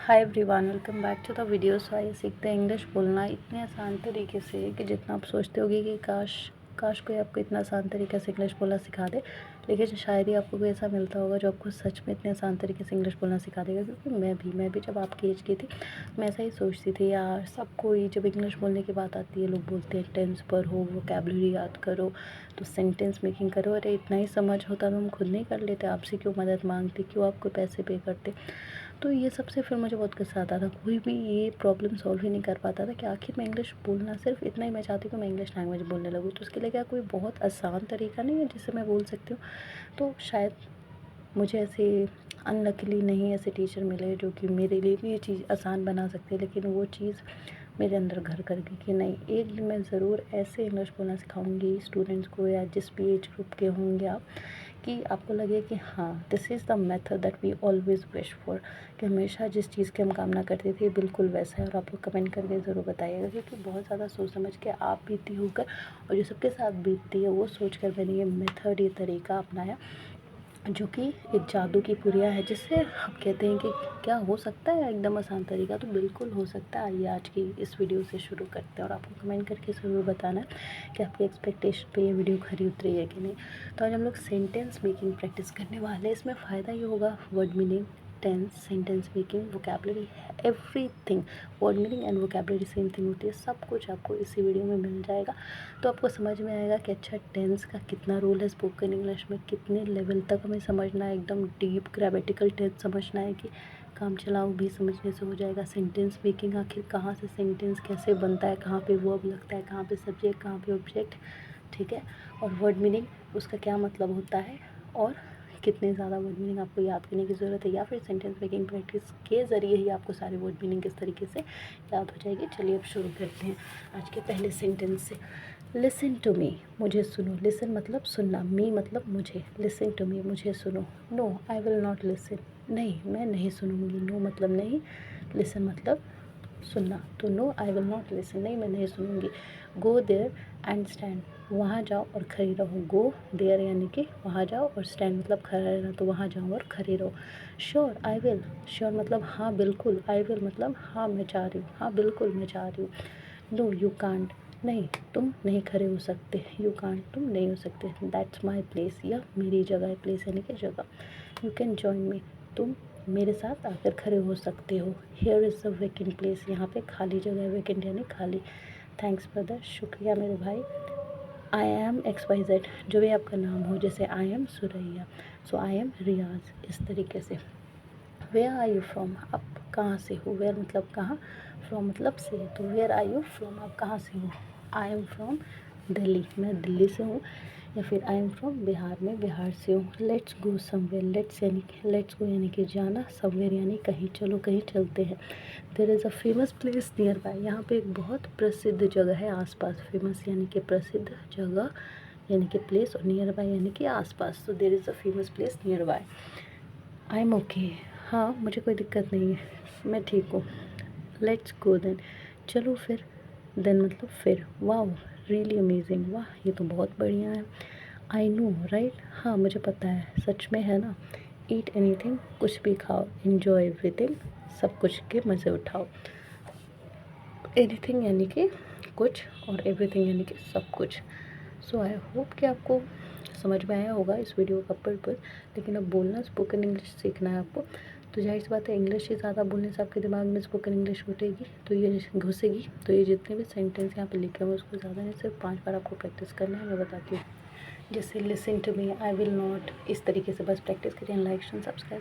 Hi everyone, welcome back to the video. So आइए सीखते हैं इंग्लिश बोलना इतने आसान तरीके से कि जितना आप सोचते होगे कि काश कोई आपको इतना आसान तरीके से इंग्लिश बोलना सिखा दे, लेकिन शायद ही आपको कोई ऐसा मिलता होगा जो आपको सच में इतने आसान तरीके से इंग्लिश बोलना सिखा देगा। क्योंकि मैं भी जब आपकी एज की थी, मैं ऐसा ही सोचती थी यार। सबको ही जब इंग्लिश बोलने की बात आती है, लोग बोलते हैं टेंस पर हो, वोकैबुलरी याद करो, तो सेंटेंस मेकिंग करो। अरे इतना ही समझ होता तो हम खुद नहीं कर लेते, आपसे क्यों मदद मांगते, क्यों आपको पैसे पे करते। तो ये सबसे फिर मुझे बहुत गुस्सा आता था। कोई भी ये प्रॉब्लम सॉल्व ही नहीं कर पाता था कि आखिर मैं इंग्लिश बोलना, सिर्फ इतना ही मैं चाहती हूँ कि मैं इंग्लिश लैंग्वेज बोलने लगूँ। तो उसके लिए क्या कोई बहुत आसान तरीका नहीं है जिससे मैं बोल सकती हूँ। तो शायद मुझे ऐसे अनलकीली नहीं ऐसे टीचर मिले जो कि मेरे लिए भी ये चीज़ आसान बना सकते हैं, लेकिन वो चीज़ मेरे अंदर घर कर गई कि नहीं, एक दिन मैं ज़रूर ऐसे इंग्लिश बोलना सिखाऊंगी स्टूडेंट्स को, या जिस भी एज ग्रुप के होंगे आप, कि आपको लगे कि हाँ, this is the method that we always wish for, कि हमेशा जिस चीज़ की हम कामना करते थे बिल्कुल वैसा है। और आप लोग कमेंट करके ज़रूर बताइएगा, क्योंकि बहुत ज़्यादा सोच समझ के आप बीती होकर और जो सबके साथ बीतती है वो सोच कर मैंने ये मेथड, ये तरीका अपनाया, जो कि एक जादू की पुड़िया है, जिससे हम कहते हैं कि क्या हो सकता है एकदम आसान तरीका। तो बिल्कुल हो सकता है। आइए आज की इस वीडियो से शुरू करते हैं और आपको कमेंट करके ज़रूर बताना है कि आपकी एक्सपेक्टेशन पे ये वीडियो खरी उतरी है कि नहीं। तो आज हम लोग सेंटेंस मेकिंग प्रैक्टिस करने वाले हैं। इसमें फ़ायदा ये होगा, word meaning, tense, sentence making, vocabulary, everything. Word meaning and vocabulary same thing होती है। सब कुछ आपको इसी वीडियो में मिल जाएगा। तो आपको समझ में आएगा कि अच्छा, टेंस का कितना रोल है स्पोकन इंग्लिश में, कितने लेवल तक हमें समझना है। एकदम डीप ग्रामेटिकल टेंस समझना है कि काम चलाओ भी समझने से हो जाएगा। सेंटेंस मेकिंग, आखिर कहाँ से सेंटेंस कैसे बनता है, कहाँ पे वर्ब लगता है, कहाँ पे सब्जेक्ट, कहाँ पे ऑब्जेक्ट, ठीक है। और वर्ड मीनिंग, उसका क्या मतलब होता है, और कितने ज़्यादा वर्ड मीनिंग आपको याद करने की ज़रूरत है, या फिर सेंटेंस मेकिंग प्रैक्टिस के ज़रिए ही आपको सारे वर्ड मीनिंग किस तरीके से याद हो जाएगी। चलिए अब शुरू करते हैं आज के पहले सेंटेंस से। लिसन टू मी, मुझे सुनो। लिसन मतलब सुनना, मी मतलब मुझे। लिसन टू मी, मुझे सुनो। No I will not listen, नहीं मैं नहीं सुनूंगी। नो मतलब नहीं, लिसन मतलब सुनना। तो no I will not listen, नहीं मैं नहीं सुनूंगी। गो देयर एंड स्टैंड, वहाँ जाओ और खड़ी रहो। गो देयर यानी कि वहाँ जाओ, और स्टैंड मतलब खड़ा रहना, तो वहाँ जाओ और खड़ी रहो। श्योर आई विल, श्योर मतलब हाँ बिल्कुल, आई विल मतलब हाँ मैं चाह रही हूँ, हाँ बिल्कुल मैं चाह रही हूँ। नो यू कांट, नहीं तुम नहीं खड़े हो सकते। यू कांट, तुम नहीं हो सकते। दैट्स माई प्लेस, यह मेरी जगह है। प्लेस यानी कि जगह। यू कैन जॉइन मी, तुम मेरे साथ आकर खड़े हो सकते हो। Here is a vacant place, यहाँ पे खाली जगह है। वेकेंट यानी खाली। थैंक्स ब्रदर, शुक्रिया मेरे भाई। I am X Y Z, जो भी आपका नाम हो, जैसे I am Suraiya, so I am Riaz, इस तरीके से। वेयर आर यू फ्रॉम, आप कहाँ से हो। वेयर मतलब कहाँ, फ्रॉम मतलब से, तो वेयर आर यू फ्रॉम, आप कहाँ से हो। आई एम फ्रॉम दिल्ली, मैं दिल्ली से हूँ। या फिर आई एम फ्रॉम बिहार, में बिहार से हूँ। Let's go somewhere, let's go यानी कि जाना, समवेयर यानी कहीं, चलो कहीं चलते हैं। There is a famous place nearby, यहाँ पे एक बहुत प्रसिद्ध जगह है आसपास। फेमस यानी कि प्रसिद्ध, जगह यानी कि प्लेस, और नियर बाय यानी कि आसपास। तो there is a famous place nearby. I am okay, हाँ मुझे कोई दिक्कत नहीं है, मैं ठीक हूँ। लेट्स गो देन, चलो फिर। देन मतलब फिर। वाओ रियली अमेजिंग, वाह ये तो बहुत बढ़िया है। आई नो राइट, हाँ मुझे पता है, सच में है ना। ईट एनीथिंग, कुछ भी खाओ। इन्जॉय एवरीथिंग, सब कुछ के मज़े उठाओ। एनीथिंग यानी कि कुछ, और एवरीथिंग यानी कि सब कुछ। सो आई होप कि आपको समझ में आया होगा इस वीडियो का पर्पज़। लेकिन अब बोलना, स्पोकन इंग्लिश सीखना है आपको, तो जाहिर सी बात है इंग्लिश ही ज़्यादा बोलने से आपके दिमाग में स्पोकन इंग्लिश घुटेगी, तो ये घुसेगी। तो ये जितने भी सेंटेंस यहाँ पे लिखे हुए उसको ज़्यादा नहीं, सिर्फ 5 बार आपको प्रैक्टिस करना है। मैं बताती हूँ, जैसे listen to me, I will not, इस तरीके से बस प्रैक्टिस करिए। Like and subscribe.